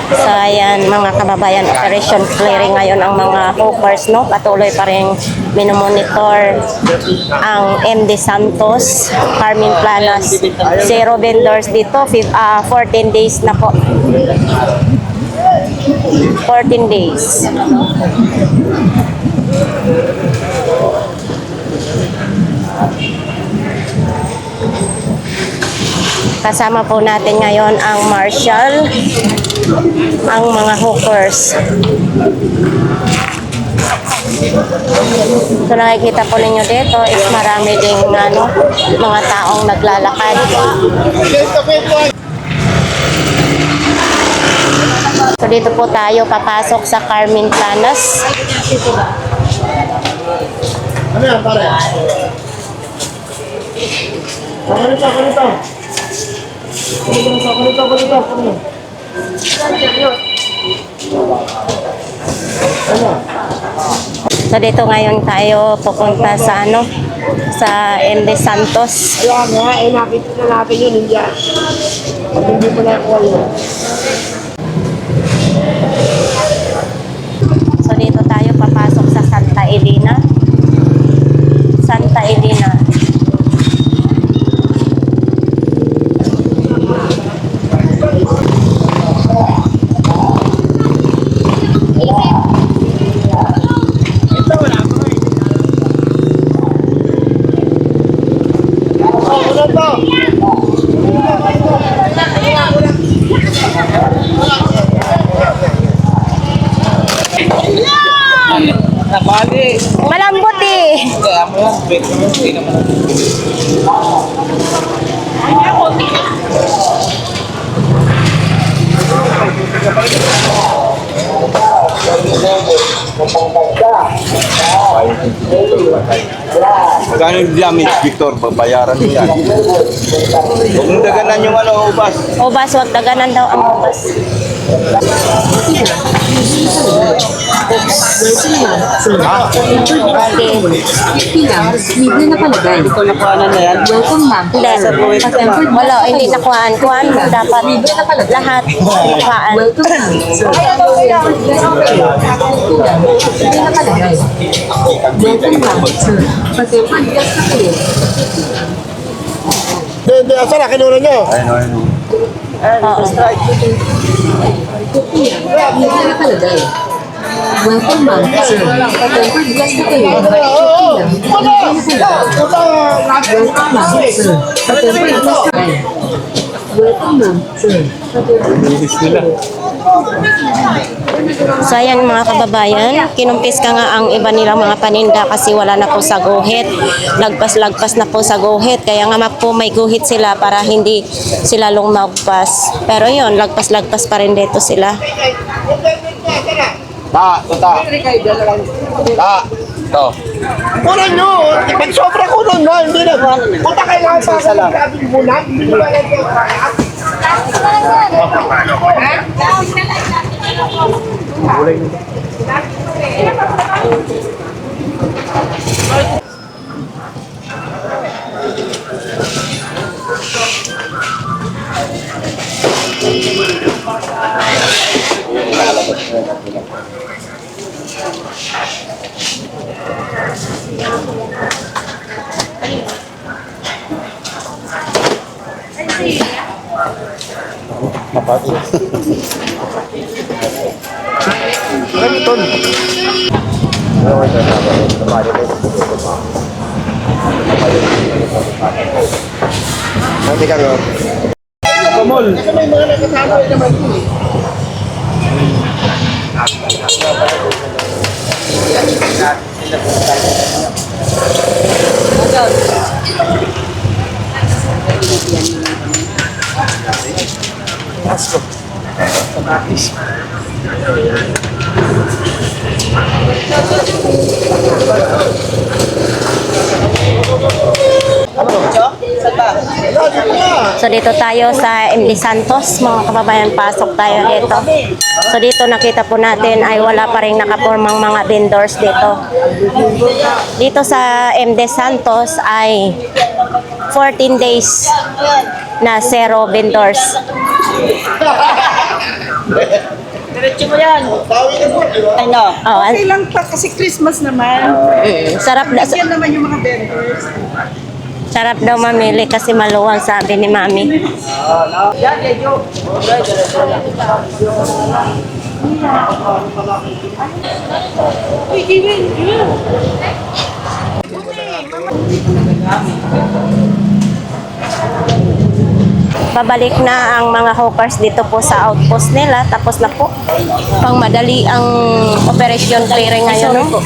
So ayan mga kababayan, operation clearing ngayon ang mga hawkers, no? Patuloy pa rin minomonitor ang MD Santos, Carmen Planas. Zero vendors dito, 14 days na po. 14 days. Kasama po natin ngayon ang marshal, ang mga hawkers. So nakikita po ninyo dito is marami ding mga taong naglalakad. So dito po tayo papasok sa Carmen Planas. Ano yan, pare? So dito ngayon tayo pupunta sa sa MD Santos. Ayan nga, nakita na natin yun, hindi mo na kuha yun. So dito tayo papasok sa Santa Elena. Santa Elena. Nabali. Malambot eh. Kaya mo lang, wait naman, hindi naman. Magkano yung damage, Victor? Babayaran mo yan. Huwag mong daganan yung ubas. Ubas, wag daganan daw ang ubas. Ha? Okay. Libre na palagay. Hindi ko nakuhanan na yan. Welcome, ma'am. Hindi. Wala, hindi nakuhaan. Kuhaan mo dapat lahat nakuhaan. Welcome, ma'am. Libre na palagay. Welcome, ma'am. Patempered gas na kayo. Hindi, asan na, kinuna nyo? Ayun. Oo. Libre na palagay. Welcome, ma'am. Patempered gas na kayo. Welcome, ma'am. Patempered gas na kayo. Welcome, ma'am. So ayan mga kababayan, kinumpis ka nga ang iba nilang mga paninda kasi wala na po sa guhit. Lagpas-lagpas na po sa guhit. Kaya nga po may guhit sila para hindi sila lumagpas. Pero yun, lagpas-lagpas pa rin dito sila. Ta. To. Kunan nyo! Pag sobra kunan nyo, hindi na. Punta kailangan pa sa labing bulan. Hindi mo ba lang yung kaya? Mapati. Ganton. Nanti ka nga. Kamol. May mga nakasama naman yun eh. So dito tayo sa MD Santos, mga kababayan, pasok tayo dito. So dito nakita po natin ay wala pa rin nakapormang mga vendors dito. Dito sa MD Santos ay 14 days na zero vendors. Diretso mo yan. Ano? Oh, Okay lang pa kasi Christmas naman. sarap na. Yan naman yung mga vendors. Sarap daw mamili kasi maluwang, sabi ni Mami. Yan, medyo. Babalik na ang mga hawkers dito po sa outpost nila. Tapos na po. Pang madali ang operation clearing ngayon. No?